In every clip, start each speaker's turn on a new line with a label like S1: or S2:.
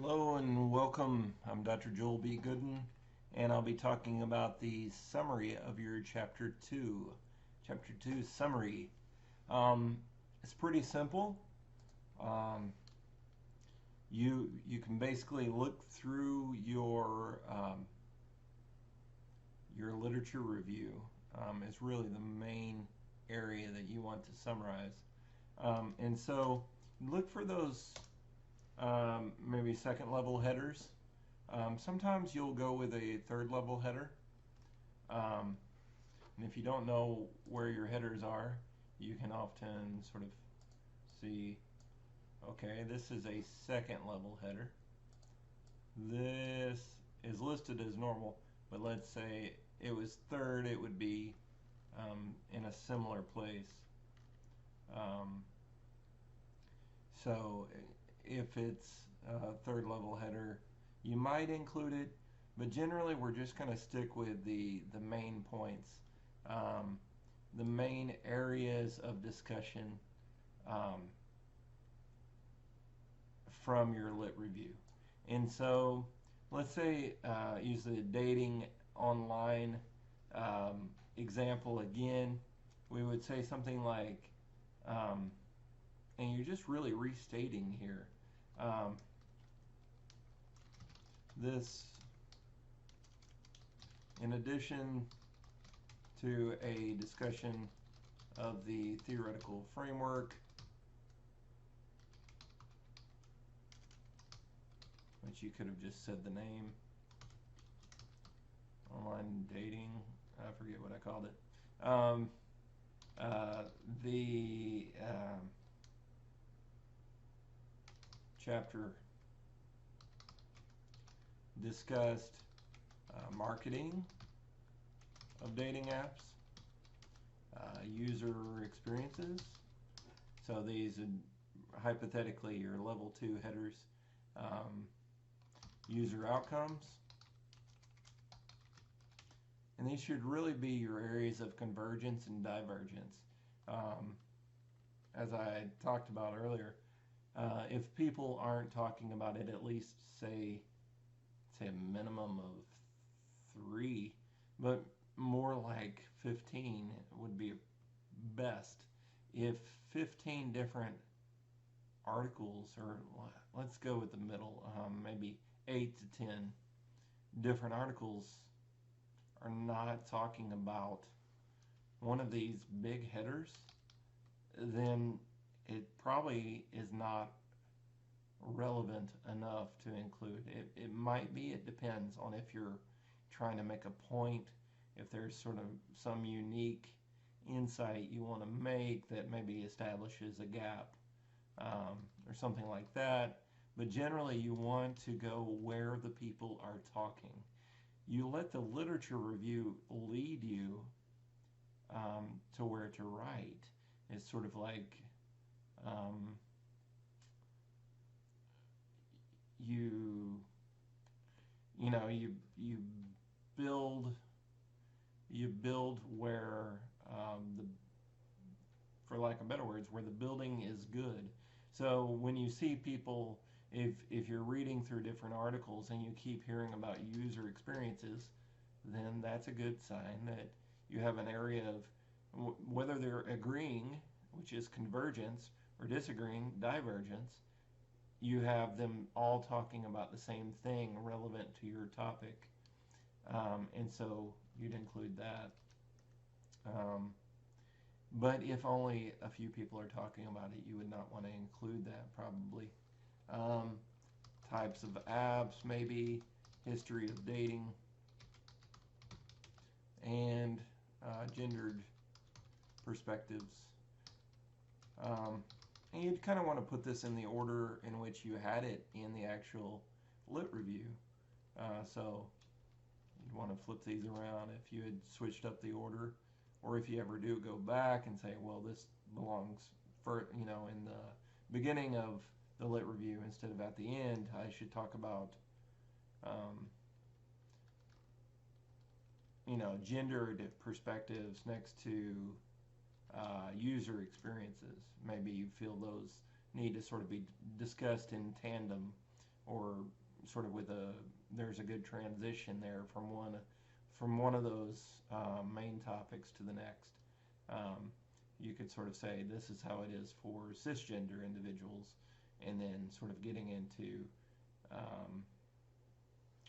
S1: Hello and welcome. I'm Dr. Joel B. Goodin, and I'll be talking about the summary of your Chapter 2. Chapter 2 summary. It's pretty simple. Um, you can basically look through your literature review. Is really the main area that you want to summarize, and so look for those maybe second level headers. Sometimes you'll go with a third level header. Um, and if you don't know where your headers are, you can often sort of see, okay, this is a second level header. This is listed as normal, but let's say it was third, it would be in a similar place. Um, so if it's a third level header, you might include it, but generally we're just going to stick with the main points, um, the main areas of discussion um, from your lit review. And so let's say use the dating online example again. We would say something like, and you're just really restating here, um, this, in addition to a discussion of the theoretical framework, which you could have just said the name, online dating, I forget what I called it. The chapter discussed marketing of dating apps, user experiences. So these are hypothetically your level 2 headers. User outcomes. And these should really be your areas of convergence and divergence. As I talked about earlier, if people aren't talking about it, at least say a minimum of 3, but more like 15 would be best. If 15 different articles, or let's go with the middle, maybe 8 to 10 different articles are not talking about one of these big headers, then it probably is not relevant enough to include. It might be, it depends on if you're trying to make a point, if there's sort of some unique insight you want to make that maybe establishes a gap, or something like that. But generally you want to go where the people are talking. You let the literature review lead you to where to write. It's sort of like you know you build where the, for lack of better words, where the building is good. So when you see people, if you're reading through different articles and you keep hearing about user experiences, then that's a good sign that you have an area of whether they're agreeing, which is convergence, or disagreeing, divergence. You have them all talking about the same thing relevant to your topic, and so you'd include that. But if only a few people are talking about it, you would not want to include that probably. Types of apps, maybe, history of dating, and gendered perspectives. And you'd kind of want to put this in the order in which you had it in the actual lit review. So you'd want to flip these around if you had switched up the order, or if you ever do go back and say, well, this belongs for, in the beginning of the lit review instead of at the end. I should talk about gendered perspectives next to user experiences. Maybe you feel those need to sort of be discussed in tandem or sort of with there's a good transition there from one of those main topics to the next. You could sort of say this is how it is for cisgender individuals, and then sort of getting into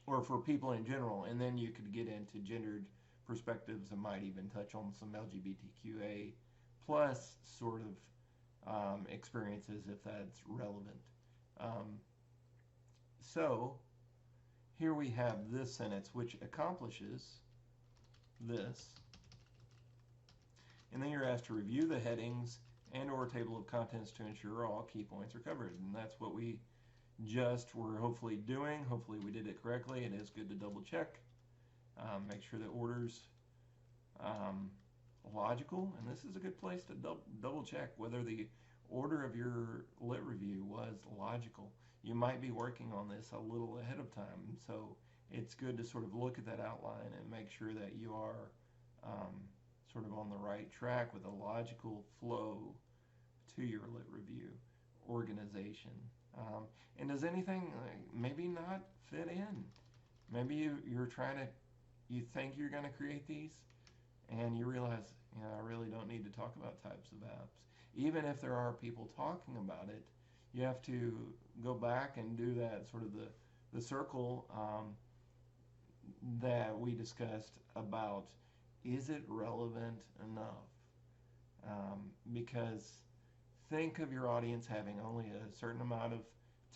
S1: or for people in general, and then you could get into gendered perspectives and might even touch on some LGBTQA plus sort of experiences if that's relevant. So here we have this sentence which accomplishes this, and then you're asked to review the headings and or table of contents to ensure all key points are covered, and that's what we just were hopefully doing. Hopefully we did it correctly. It is good to double check, make sure the order's logical, and this is a good place to double check whether the order of your lit review was logical. You might be working on this a little ahead of time, so it's good to sort of look at that outline and make sure that you are sort of on the right track with a logical flow to your lit review organization. And does anything maybe not fit in? Maybe you're trying to, you think you're going to create these, and you realize, you know, I really don't need to talk about types of apps. Even if there are people talking about it, you have to go back and do that sort of the circle that we discussed about, is it relevant enough? Because think of your audience having only a certain amount of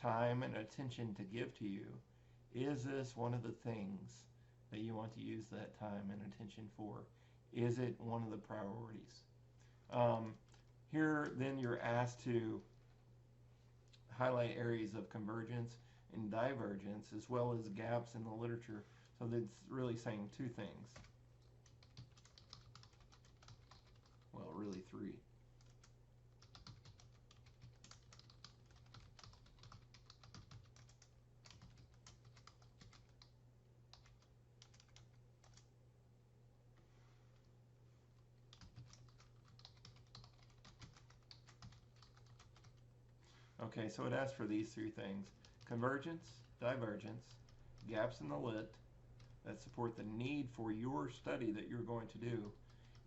S1: time and attention to give to you. Is this one of the things that you want to use that time and attention for? Is it one of the priorities? Here, then, you're asked to highlight areas of convergence and divergence, as well as gaps in the literature. So that's really saying two things. Well, really three. Okay, so it asks for these three things: convergence, divergence, gaps in the lit that support the need for your study that you're going to do,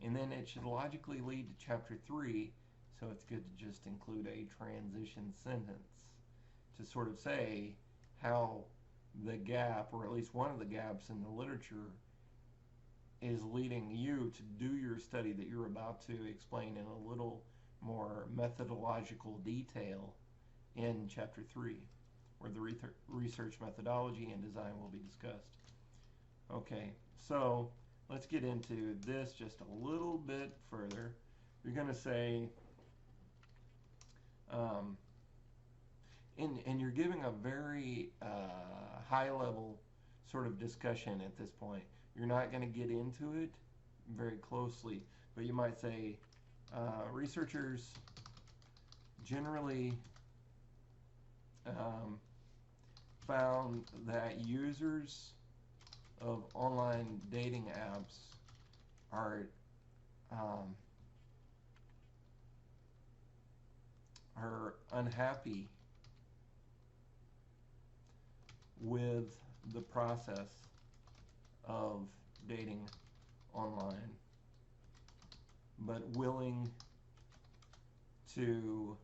S1: and then it should logically lead to chapter 3, so it's good to just include a transition sentence to sort of say how the gap, or at least one of the gaps in the literature, is leading you to do your study that you're about to explain in a little more methodological detail in chapter 3, where the research methodology and design will be discussed. Okay, so let's get into this just a little bit further. You're going to say, and you're giving a very high level sort of discussion at this point. You're not going to get into it very closely, but you might say, researchers generally found that users of online dating apps are unhappy with the process of dating online, but willing to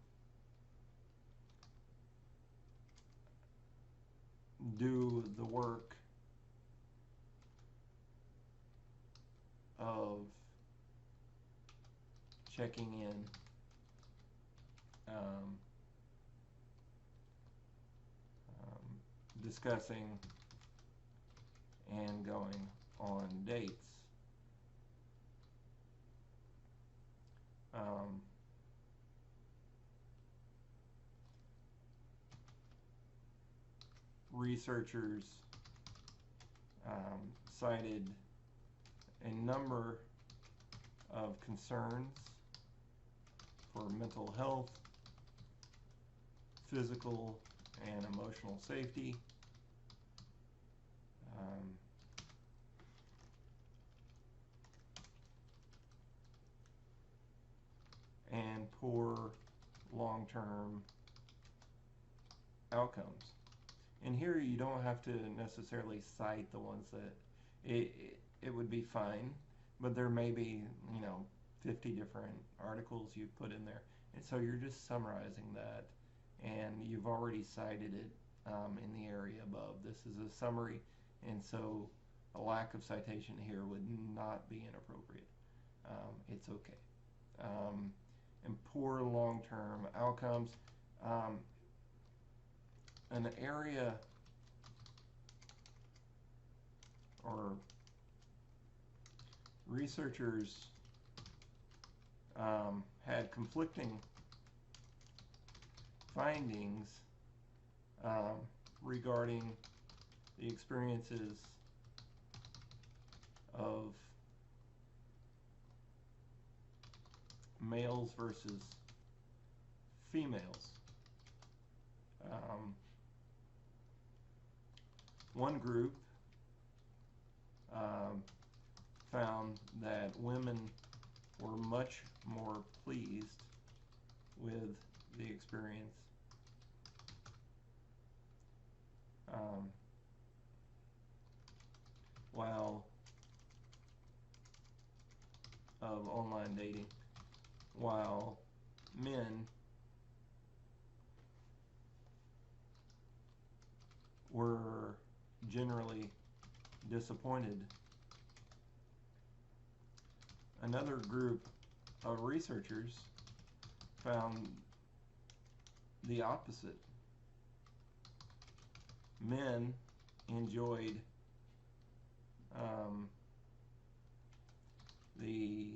S1: do the work of checking in, discussing, and going on dates. Researchers cited a number of concerns for mental health, physical and emotional safety, and poor long-term outcomes. And here you don't have to necessarily cite the ones that it would be fine, but there may be, 50 different articles you've put in there. And so you're just summarizing that, and you've already cited it in the area above. This is a summary, and so a lack of citation here would not be inappropriate. It's okay. And poor long-term outcomes. An area or researchers had conflicting findings regarding the experiences of males versus females. One group found that women were much more pleased with the experience while of online dating, while men were generally disappointed. Another group of researchers found the opposite. Men enjoyed the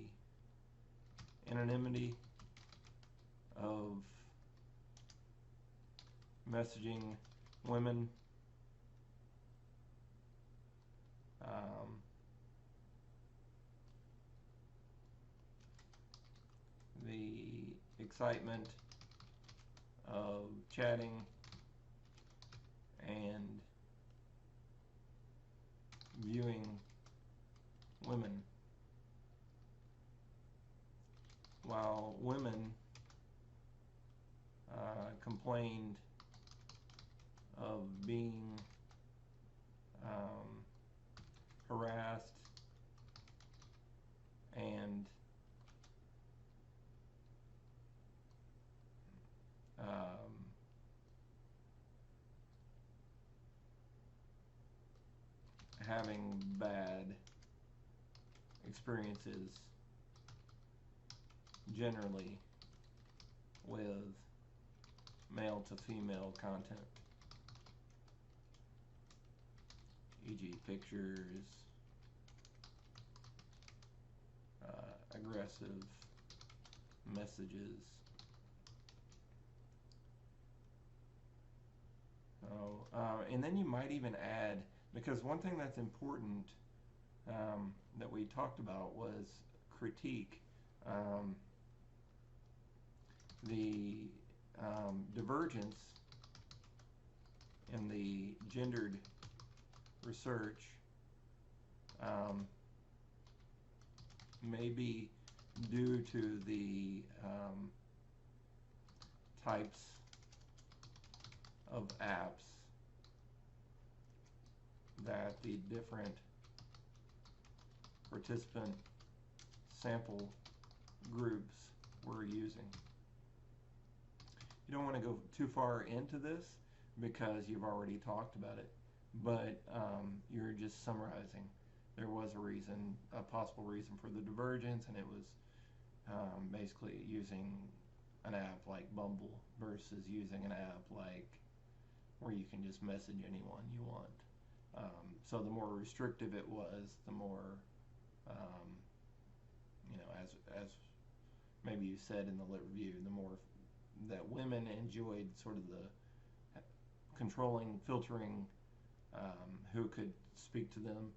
S1: anonymity of messaging women, the excitement of chatting and viewing women, while women complained of being harassed and having bad experiences generally with male to female content, e.g. pictures, aggressive messages. And then you might even add, because one thing that's important that we talked about was critique. The divergence in the gendered research may be due to the types of apps that the different participant sample groups were using. You don't want to go too far into this because you've already talked about it, but you're just summarizing. There was a reason, a possible reason for the divergence, and it was basically using an app like Bumble versus using an app like where you can just message anyone you want. So the more restrictive it was, the more, as maybe you said in the lit review, the more that women enjoyed sort of the controlling, filtering who could speak to them,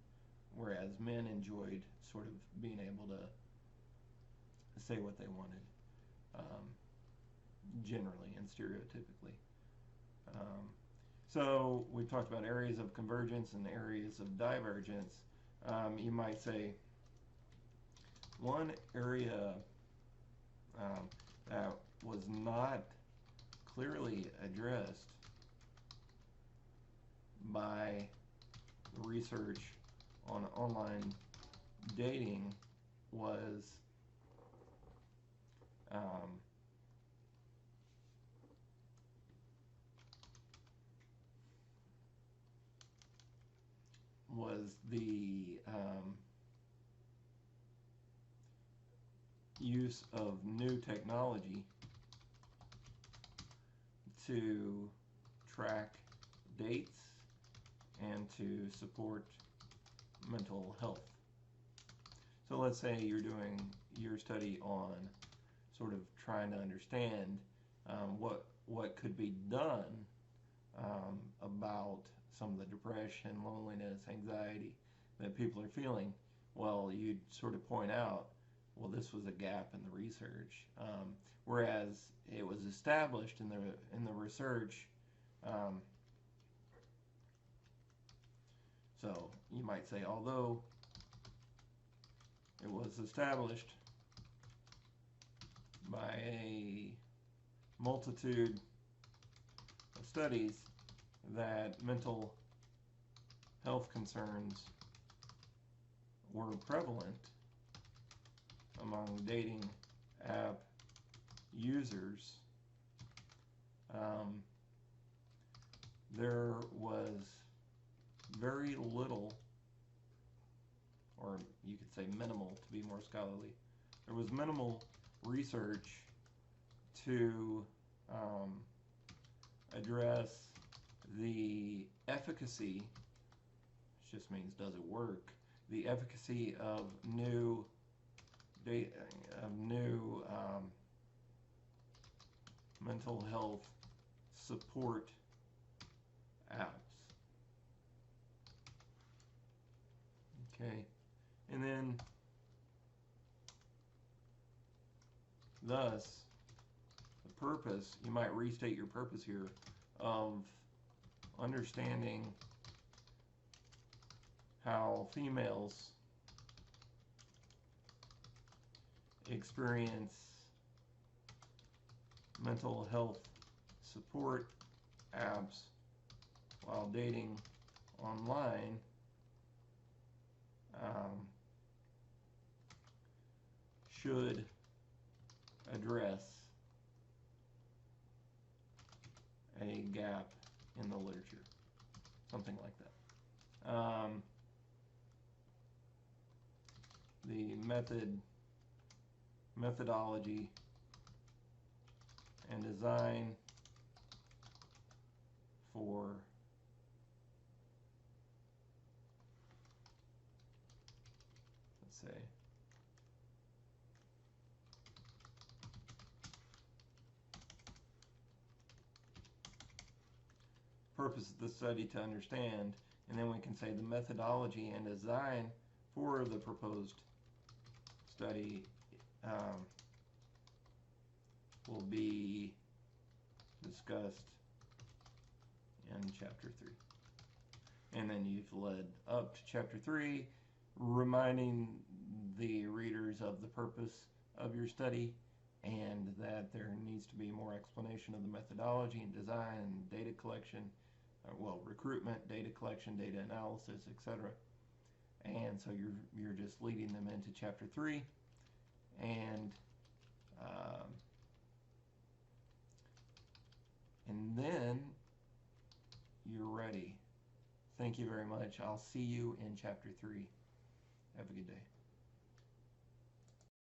S1: whereas men enjoyed sort of being able to say what they wanted, generally and stereotypically. So we've talked about areas of convergence and areas of divergence. You might say one area that was not clearly addressed by research on online dating was the use of new technology to track dates and to support mental health. So let's say you're doing your study on sort of trying to understand what could be done about some of the depression, loneliness, anxiety that people are feeling. Well, you'd sort of point out, well, this was a gap in the research, whereas it was established in the research. So you might say, although it was established by a multitude of studies that mental health concerns were prevalent among dating app users, there was very little, or you could say minimal to be more scholarly, there was minimal research to address the efficacy, which just means does it work, the efficacy of new mental health support apps. Okay, and then thus the purpose, you might restate your purpose here, of understanding how females experience mental health support apps while dating online should address a gap in the literature, something like that. The methodology and design for let's say purpose of the study to understand, and then we can say the methodology and design for the proposed study will be discussed in chapter 3. And then you've led up to chapter 3, reminding the readers of the purpose of your study and that there needs to be more explanation of the methodology and design and data collection, recruitment, data collection, data analysis, etc. And so you're just leading them into chapter 3, and then you're ready. Thank you very much. I'll see you in chapter 3. Have a good day.